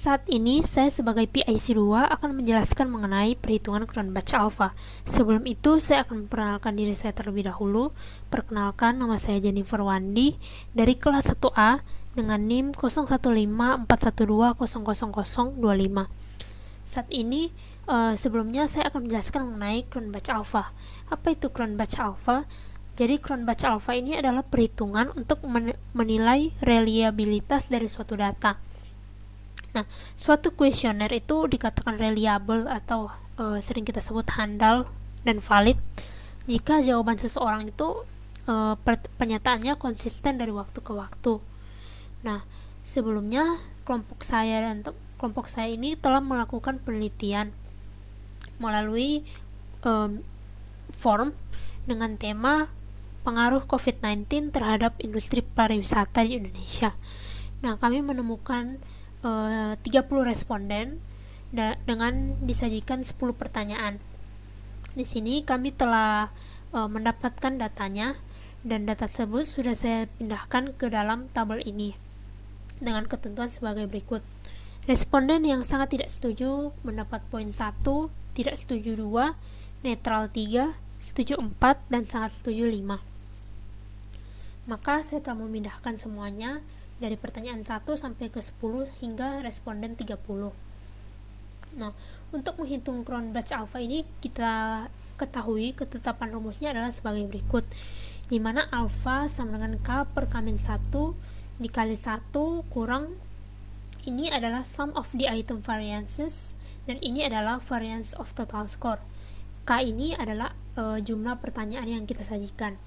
Saat ini saya sebagai PIC2 akan menjelaskan mengenai perhitungan Cronbach alpha. Sebelum itu saya akan memperkenalkan diri saya terlebih dahulu. Perkenalkan, nama saya Jennifer Wandi dari kelas 1A dengan NIM 015412000025. Saat ini sebelumnya saya akan menjelaskan mengenai Cronbach alpha. Apa itu Cronbach alpha? Jadi Cronbach alpha ini adalah perhitungan untuk menilai reliabilitas dari suatu data. Nah, suatu kuesioner itu dikatakan reliable atau sering kita sebut handal dan valid jika jawaban seseorang itu pernyataannya konsisten dari waktu ke waktu. Nah, sebelumnya kelompok saya ini telah melakukan penelitian melalui form dengan tema pengaruh COVID-19 terhadap industri pariwisata di Indonesia. Nah, kami menemukan 30 responden dengan disajikan 10 pertanyaan. Di sini kami telah mendapatkan datanya, dan data tersebut sudah saya pindahkan ke dalam tabel ini dengan ketentuan sebagai berikut. Responden yang sangat tidak setuju mendapat poin 1, tidak setuju 2, netral 3, setuju 4, dan sangat setuju 5. Maka saya telah memindahkan semuanya dari pertanyaan 1 sampai ke 10 hingga responden 30. Nah, untuk menghitung Cronbach alpha ini kita ketahui ketetapan rumusnya adalah sebagai berikut, di mana alpha sama dengan K per K-1 dikali 1 kurang ini adalah sum of the item variances, dan ini adalah variance of total score. K ini adalah jumlah pertanyaan yang kita sajikan.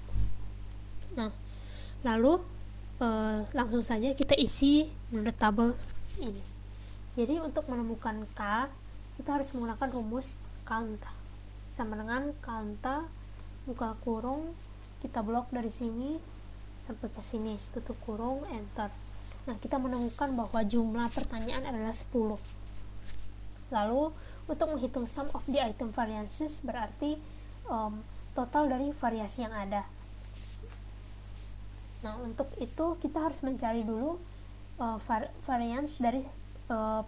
Nah, lalu langsung saja kita isi menurut tabel ini. Jadi untuk menemukan K, kita harus menggunakan rumus count sama dengan count buka kurung, kita blok dari sini sampai ke sini, tutup kurung, enter. Nah, kita menemukan bahwa jumlah pertanyaan adalah 10. Lalu untuk menghitung sum of the item variances berarti total dari variasi yang ada. Nah, untuk itu kita harus mencari dulu variance dari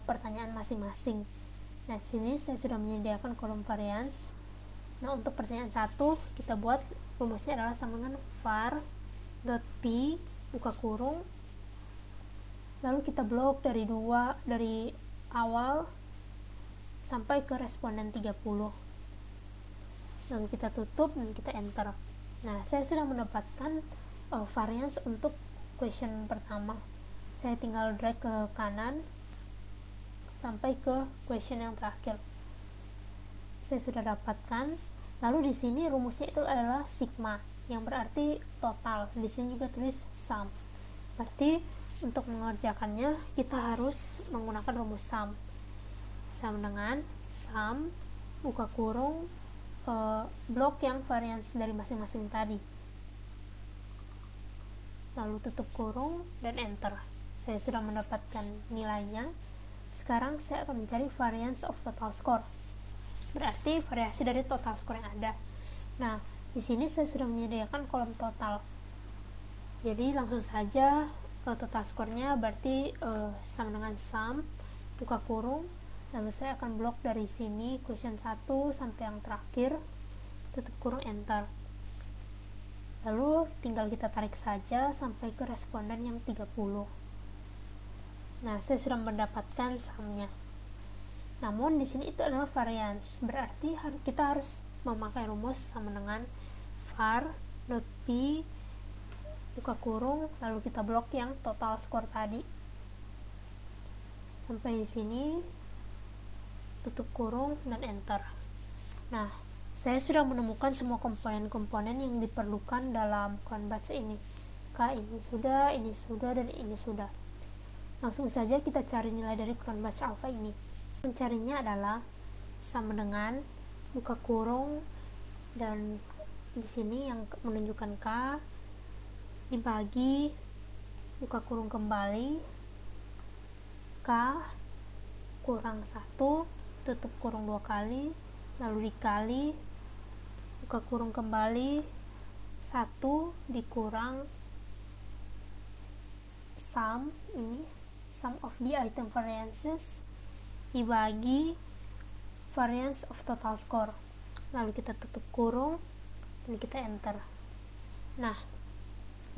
pertanyaan masing-masing. Nah, di sini saya sudah menyediakan kolom variance. Nah, untuk pertanyaan 1 kita buat rumusnya adalah sama dengan var.p buka kurung, lalu kita blok dari awal sampai ke responden 30. Lalu kita tutup dan kita enter. Nah, saya sudah mendapatkan variance untuk question pertama. Saya tinggal drag ke kanan sampai ke question yang terakhir. Saya sudah dapatkan. Lalu di sini rumusnya itu adalah sigma, yang berarti total. Di sini juga tulis sum. Berarti untuk mengerjakannya kita harus menggunakan rumus sum. Sama dengan sum buka kurung blok yang variance dari masing-masing tadi, lalu tutup kurung dan enter. Saya sudah mendapatkan nilainya. Sekarang saya akan mencari variance of total score, berarti variasi dari total score yang ada. Nah, di sini saya sudah menyediakan kolom total, jadi langsung saja total skornya berarti sama dengan sum buka kurung, lalu saya akan blok dari sini question 1 sampai yang terakhir, tutup kurung, enter. Lalu tinggal kita tarik saja sampai ke responden yang 30. Nah, saya sudah mendapatkan sumnya. Namun di sini itu adalah variance, berarti kita harus memakai rumus sama dengan var.p buka kurung, lalu kita blok yang total score tadi. Sampai di sini, tutup kurung dan enter. Nah, saya sudah menemukan semua komponen-komponen yang diperlukan dalam Cronbach ini. Ini sudah, dan ini sudah. Langsung saja kita cari nilai dari Cronbach alpha ini. Mencarinya adalah sama dengan buka kurung, dan di sini yang menunjukkan K dibagi buka kurung kembali K kurang 1, tutup kurung 2 kali, lalu dikali buka kurung kembali 1 dikurang sum ini sum of the item variances dibagi variance of total score, lalu kita tutup kurung dan kita enter. Nah,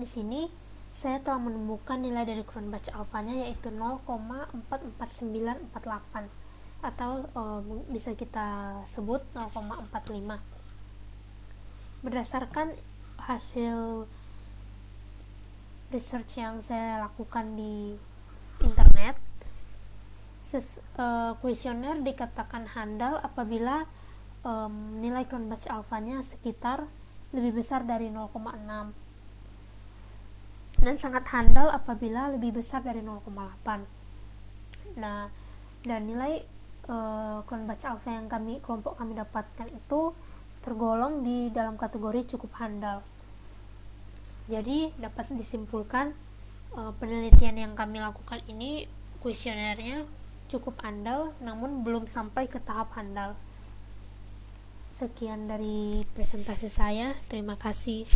di sini saya telah menemukan nilai dari Cronbach alfanya yaitu 0,44948 atau bisa kita sebut 0,45. Berdasarkan hasil research yang saya lakukan di internet, kuesioner dikatakan handal apabila nilai Cronbach alfanya sekitar lebih besar dari 0,6 dan sangat handal apabila lebih besar dari 0,8. Nah, dan nilai Cronbach alpha yang kelompok kami dapatkan itu tergolong di dalam kategori cukup handal. Jadi dapat disimpulkan penelitian yang kami lakukan ini kuesionernya cukup handal namun belum sampai ke tahap handal. Sekian dari presentasi saya, terima kasih.